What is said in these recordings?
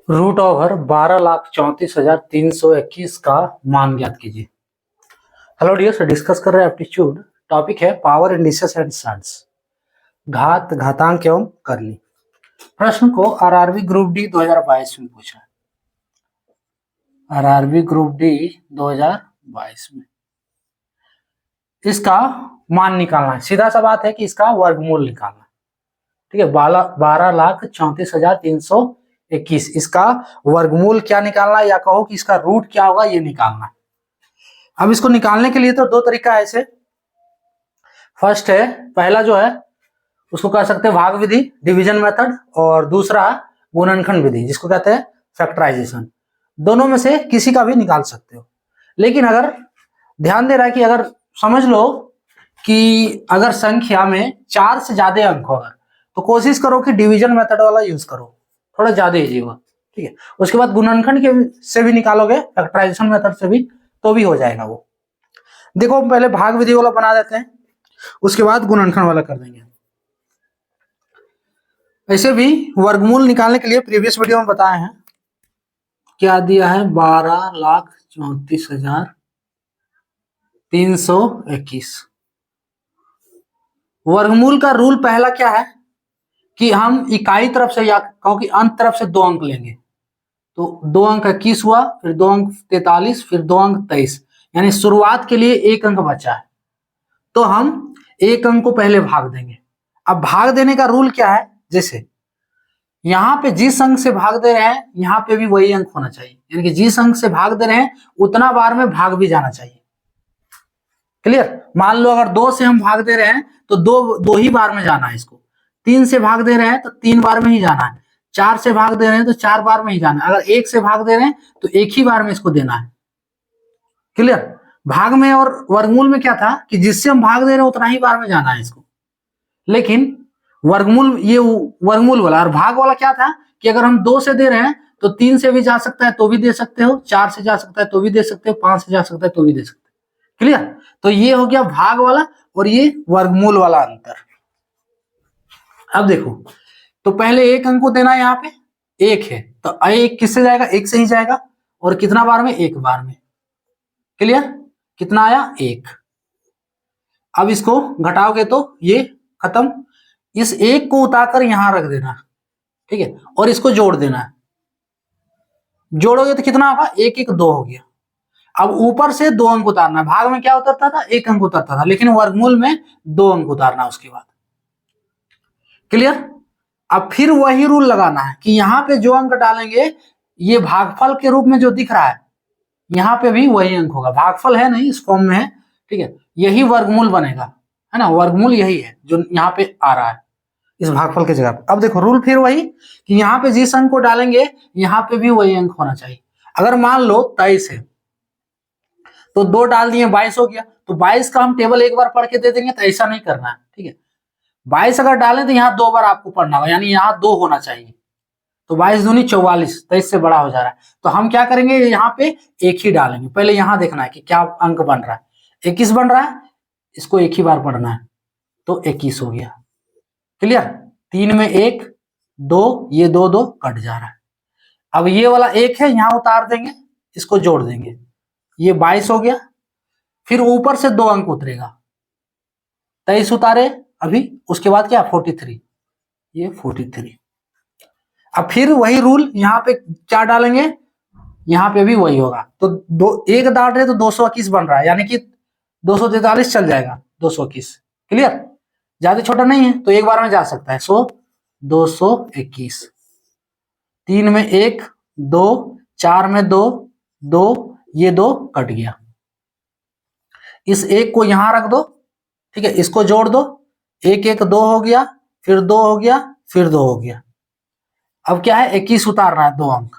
Root over 12,34,321 का मान ज्ञात कीजिए। हेलो डियर, डिस्कस कर रहे हैं एप्टीट्यूड। टॉपिक है पावर इंडिसेस एंड सन्स, घात, घातांक एवं करली। प्रश्न को आरआरबी ग्रुप डी 2022 में पूछा है। आरआरबी ग्रुप डी 2022 में इसका मान निकालना है। सीधा सा बात है कि इसका वर्गमूल निकालना है। ठीक है, 12,34,321 इसका वर्गमूल क्या निकालना है, या कहो कि इसका रूट क्या होगा, ये निकालना है। अब इसको निकालने के लिए तो दो तरीका है। ऐसे फर्स्ट है, पहला जो है उसको कह सकते हैं भाग विधि, डिवीजन मेथड, और दूसरा गुणनखंड विधि जिसको कहते हैं फैक्टराइजेशन। दोनों में से किसी का भी निकाल सकते हो। लेकिन अगर ध्यान दे रहा है कि अगर समझ लो कि अगर संख्या में 4 से ज्यादा अंक हो, अगर तो कोशिश करो कि डिवीजन मेथड वाला यूज करो, थोड़ा ज्यादा इजी होगा। ठीक है, उसके बाद गुणनखंड के से भी निकालोगे, फैक्टराइजेशन मेथड से भी, तो भी हो जाएगा वो। देखो हम पहले भाग विधि वाला बना देते हैं, उसके बाद गुणनखंड वाला कर देंगे। ऐसे भी वर्गमूल निकालने के लिए प्रीवियस वीडियो में बताए हैं, क्या दिया है, 12,34,321। वर्गमूल का रूल पहला क्या है कि हम इकाई तरफ से या कहो कि अंत तरफ से 2 अंक लेंगे। तो 2 अंक 21 हुआ, फिर 2 अंक 43, फिर 2 अंक 23, यानी शुरुआत के लिए 1 अंक बचा है, तो हम 1 अंक को पहले भाग देंगे। अब भाग देने का रूल क्या है, जैसे यहाँ पे जिस अंक से भाग दे रहे हैं यहाँ पे भी वही अंक होना चाहिए, यानी कि जिस अंक से भाग दे रहे हैं उतना बार में भाग भी जाना चाहिए। क्लियर? मान लो अगर 2 से हम भाग दे रहे हैं तो दो ही बार में जाना है इसको। 3 से भाग दे रहे हैं तो 3 बार में ही जाना है। 4 से भाग दे रहे हैं तो 4 बार में ही जाना है। अगर 1 से भाग दे रहे हैं तो 1 ही बार में इसको देना है। क्लियर? भाग में और वर्गमूल में क्या था कि जिससे हम भाग दे रहे हैं उतना ही बार में जाना है इसको। लेकिन वर्गमूल, ये वर्गमूल वाला, और भाग वाला क्या था कि अगर हम 2 से दे रहे हैं तो 3 से भी जा सकता है तो भी दे सकते हो, 4 से जा सकता है तो भी दे सकते हो, 5 से जा सकता है तो भी दे सकते हो। क्लियर? तो ये हो गया भाग वाला और ये वर्गमूल वाला अंतर। अब देखो, तो पहले 1 अंक को देना है, यहाँ पे 1 है तो 1 किससे जाएगा, 1 से ही जाएगा, और कितना बार में, 1 बार में। क्लियर? कितना आया, 1। अब इसको घटाओगे तो ये खत्म, इस 1 को उतारकर यहां रख देना, ठीक है, और इसको जोड़ देना है। जोड़ोगे तो कितना होगा, 1 1 2 हो गया। अब ऊपर से 2 अंक उतारना है। भाग में क्या उतरता था, 1 अंक उतरता था, लेकिन वर्गमूल में 2 अंक उतारना उसके बाद। क्लियर? अब फिर वही रूल लगाना है कि यहाँ पे जो अंक डालेंगे ये भागफल के रूप में जो दिख रहा है, यहाँ पे भी वही अंक होगा। भागफल है नहीं, इस फॉर्म में है, ठीक है, यही वर्गमूल बनेगा, है ना, वर्गमूल यही है जो यहाँ पे आ रहा है इस भागफल की जगह पे। अब देखो रूल फिर वही कि यहाँ पे जिस अंक को डालेंगे यहाँ पे भी वही अंक होना चाहिए। अगर मान लो 23 है तो 2 डाल दिए 22 हो गया, तो 22 का हम टेबल एक बार पढ़ के दे देंगे, तो ऐसा नहीं करना है। ठीक है, 22 अगर डालें तो यहाँ 2 बार आपको पढ़ना होगा, यानी यहाँ 2 होना चाहिए। तो 22 दूनी 44, 23 से बड़ा हो जा रहा है, तो हम क्या करेंगे, यहाँ पे 1 ही डालेंगे। पहले यहाँ देखना है कि क्या अंक बन रहा है, 21 बन रहा है, इसको 1 ही बार पढ़ना है, तो 21 हो गया। क्लियर? 3 में 1 2, ये 2 2 कट जा रहा है। अब ये वाला 1 है, यहाँ उतार देंगे, इसको जोड़ देंगे, ये 22 हो गया। फिर ऊपर से 2 अंक उतरेगा, 23 उतारे अभी, उसके बाद क्या, 43, ये 43। अब फिर वही रूल, यहाँ पे क्या डालेंगे, यहाँ पे भी वही होगा। तो 1 डाल रहे तो 221 बन रहा है, यानी कि 243 चल जाएगा, 221। क्लियर? ज्यादा छोटा नहीं है तो एक बार में जा सकता है, 221। 3 में 1 2, 4 में 2 2, ये 2 कट गया, इस 1 को यहां रख दो, ठीक है, इसको जोड़ दो, 1 1 2 हो गया, फिर 2 हो गया, फिर 2 हो गया। अब क्या है, 21 उतारना है, 2 अंक।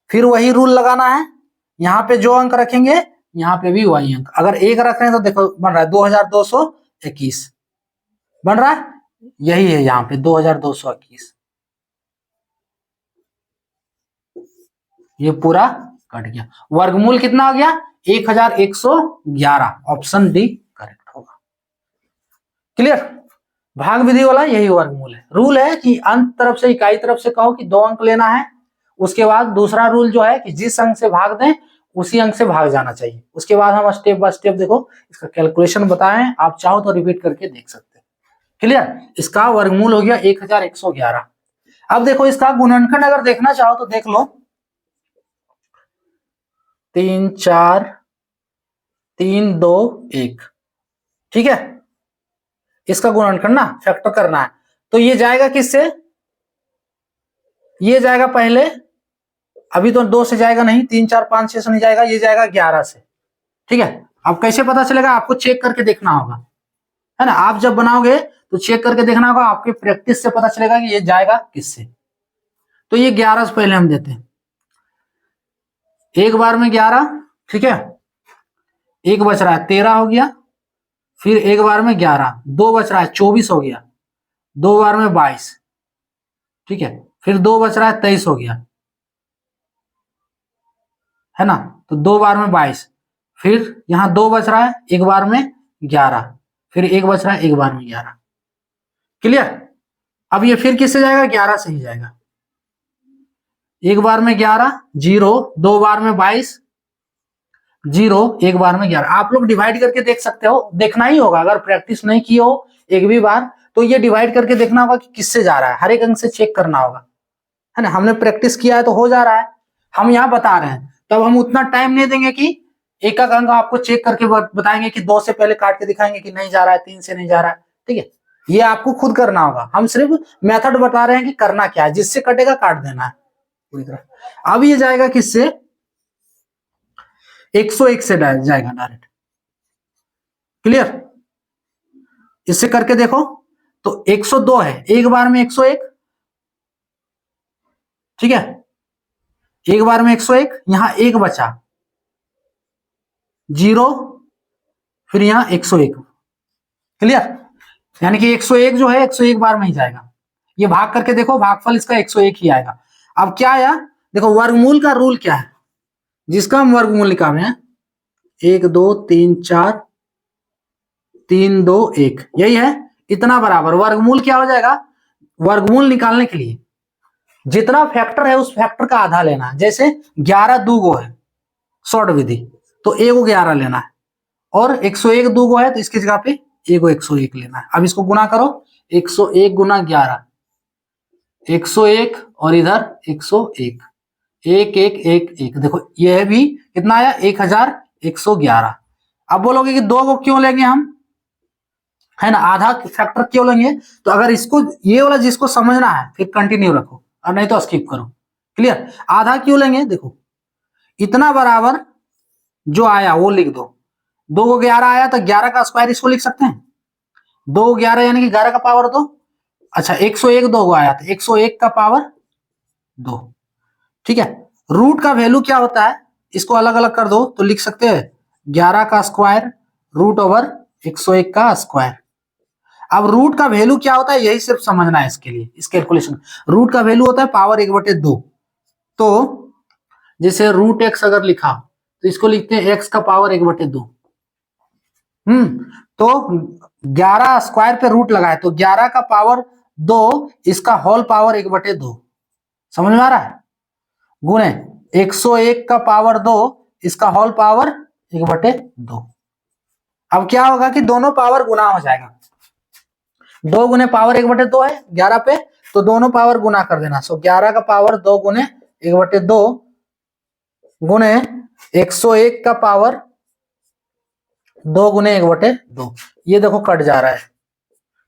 फिर वही रूल लगाना है, यहाँ पे जो अंक रखेंगे यहाँ पे भी वही अंक। अगर 1 रख रहे हैं तो देखो बन रहा है 2221 बन रहा है, यही है यहाँ पे 2221, ये पूरा कट गया। वर्गमूल कितना हो गया, 1111। ऑप्शन डी करेक्ट होगा। क्लियर? भाग विधि वाला यही वर्गमूल है। रूल है कि अंत तरफ से, इकाई तरफ से कहो कि 2 अंक लेना है, उसके बाद दूसरा रूल जो है कि जिस अंक से भाग दें उसी अंक से भाग जाना चाहिए। उसके बाद हम स्टेप बाय स्टेप देखो इसका कैलकुलेशन बताएं, आप चाहो तो रिपीट करके देख सकते हैं। क्लियर? इसका वर्गमूल हो गया 1111। अब देखो इसका गुणनखंड अगर देखना चाहो तो देख लो, 3 4 3 2 1, ठीक है। इसका गुणनखंड ना फैक्टर करना है, तो ये जाएगा किससे? ये जाएगा पहले, अभी तो 2 से जाएगा नहीं, 3 4 5 6 से नहीं जाएगा, ये जाएगा 11 से, ठीक है। अब कैसे पता चलेगा? आपको चेक करके देखना होगा, है ना। आप जब बनाओगे तो चेक करके देखना होगा, आपके प्रैक्टिस से पता चलेगा कि ये जाएगा किससे। तो ये 11 से पहले हम देते हैं, एक बार में 11, ठीक है। एक बच रहा है 13 हो गया, फिर एक बार में 11, दो बच रहा है 24 हो गया, दो बार में 22, ठीक है। फिर दो बच रहा है 23 हो गया, है ना। तो दो बार में 22, फिर यहां दो बच रहा है, एक बार में 11, फिर एक बच रहा है, एक बार में 11। क्लियर? अब ये फिर किससे जाएगा? 11 से ही जाएगा। एक बार में 11 0, दो बार में 22 0, एक बार में 11। आप लोग डिवाइड करके देख सकते हो, देखना ही होगा। अगर प्रैक्टिस नहीं की हो एक भी बार तो ये डिवाइड करके देखना होगा कि किससे जा रहा है, हर एक अंक से चेक करना होगा, है ना। हमने प्रैक्टिस किया है तो हो जा रहा है, हम यहाँ बता रहे हैं, तब हम उतना टाइम नहीं देंगे कि एक एक अंक आपको चेक करके बताएंगे कि 2 से पहले काट के दिखाएंगे कि नहीं जा रहा है, 3 से नहीं जा रहा है, ठीक है। ये आपको खुद करना होगा, हम सिर्फ मेथड बता रहे हैं कि करना क्या है, जिससे कटेगा काट देना है पूरी तरह। अब ये जाएगा किससे? 101 से जाएगा डायरेक्ट। क्लियर? इससे करके देखो तो 102 है, एक बार में 101, ठीक है। एक बार में 101, यहां एक बचा 0, फिर यहां 101। क्लियर? यानी कि 101 जो है 101 बार में ही जाएगा। ये भाग करके देखो, भागफल इसका 101 ही आएगा। अब क्या आया देखो, वर्गमूल का रूल क्या है जिसका हम वर्गमूल निकाले हैं? 1 2 3 4 3 2 1, यही है। इतना बराबर वर्गमूल क्या हो जाएगा? वर्गमूल निकालने के लिए जितना फैक्टर है उस फैक्टर का आधा लेना है। जैसे 11 दूगो है शॉर्ट विधि, तो एगो 11 लेना है, और 101 दूगो है तो इसकी जगह पे एगो 101 लेना है। अब इसको गुना करो, 101 गुना 11, 101, और इधर 101, 1 1 1 1। देखो यह भी कितना आया? 1111। अब बोलोगे कि दो को क्यों लेंगे हम, है ना, आधा फैक्टर क्यों लेंगे? तो अगर इसको ये वाला जिसको समझना है फिर कंटिन्यू रखो, और नहीं तो स्किप करो। क्लियर? आधा क्यों लेंगे? देखो इतना बराबर जो आया वो लिख दो, 2 को 11 आया तो 11 का स्क्वायर इसको लिख सकते हैं, 2 11 यानी कि 11 का पावर 2। अच्छा 101 दो आया तो 101 का पावर 2, ठीक है। रूट का वैल्यू क्या होता है इसको अलग अलग कर दो तो लिख सकते हैं 11 का स्क्वायर रूट ओवर 101 का स्क्वायर। अब रूट का वैल्यू क्या होता है यही सिर्फ समझना है इसके लिए, इस कैलकुलेशन। रूट का वैल्यू होता है पावर 1/2। तो जैसे रूट एक्स अगर लिखा तो इसको लिखते हैं एक्स का पावर 1/2। तो 11 स्क्वायर पे रूट लगाए तो 11 का पावर 2, इसका होल पावर 1/2, समझ में आ रहा है? गुणे 101 का पावर 2, इसका होल पावर 1/2। अब क्या होगा कि दोनों पावर गुना हो जाएगा, 2 गुने पावर 1/2 है 11 पे, तो दोनों पावर गुना कर देना। सो 11 का पावर 2 गुने 1/2 गुणे 101 का पावर 2 गुने 1/2। ये देखो कट जा रहा है,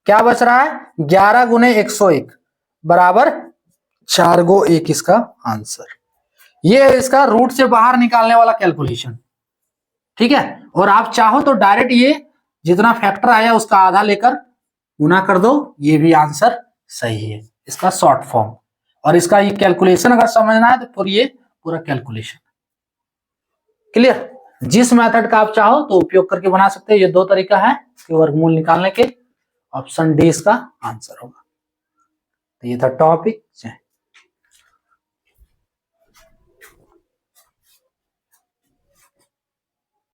क्या बच रहा है? 11 गुने 101 बराबर 4 गो 1, इसका आंसर। ये है इसका रूट से बाहर निकालने वाला कैलकुलेशन, ठीक है। और आप चाहो तो डायरेक्ट ये जितना फैक्टर आया उसका आधा लेकर गुना कर दो, ये भी आंसर सही है, इसका शॉर्ट फॉर्म। और इसका ये कैलकुलेशन अगर समझना है तो फिर ये पूरा कैलकुलेशन। क्लियर? जिस मेथड का आप चाहो तो उपयोग करके बना सकते हैं। ये दो तरीका है इसके वर्गमूल निकालने के। ऑप्शन डी इसका आंसर होगा। तो ये था टॉपिक।